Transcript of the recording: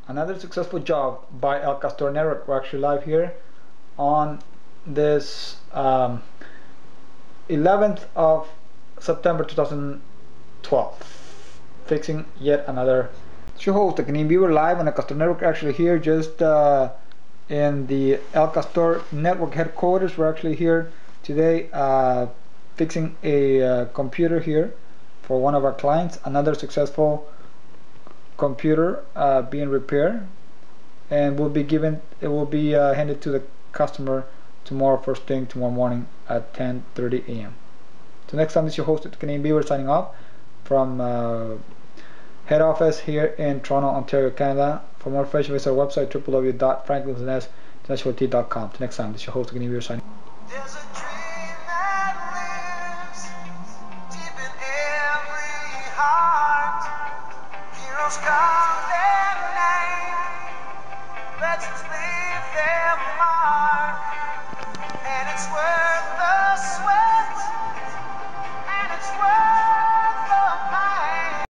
Another successful job by El Castor Network. We're actually live here on this 11th of September 2012, fixing yet another. It's your host, the Canadian Viewer, live on El Castor Network. Actually here just in the El Castor Network headquarters. We're actually here today fixing a computer here for one of our clients. Another successful computer being repaired, and will be handed to the customer tomorrow, first thing tomorrow morning at 10:30 a.m. So next time, this is your host, the Canadian Viewer, signing off from head office here in Toronto, Ontario, Canada. For more information, visit our website www.franklinsinternational.com. Till next time, this is your host, the Canadian Viewer, signing off. There's a dream that lives deep in every heart. Heroes call their name. Legends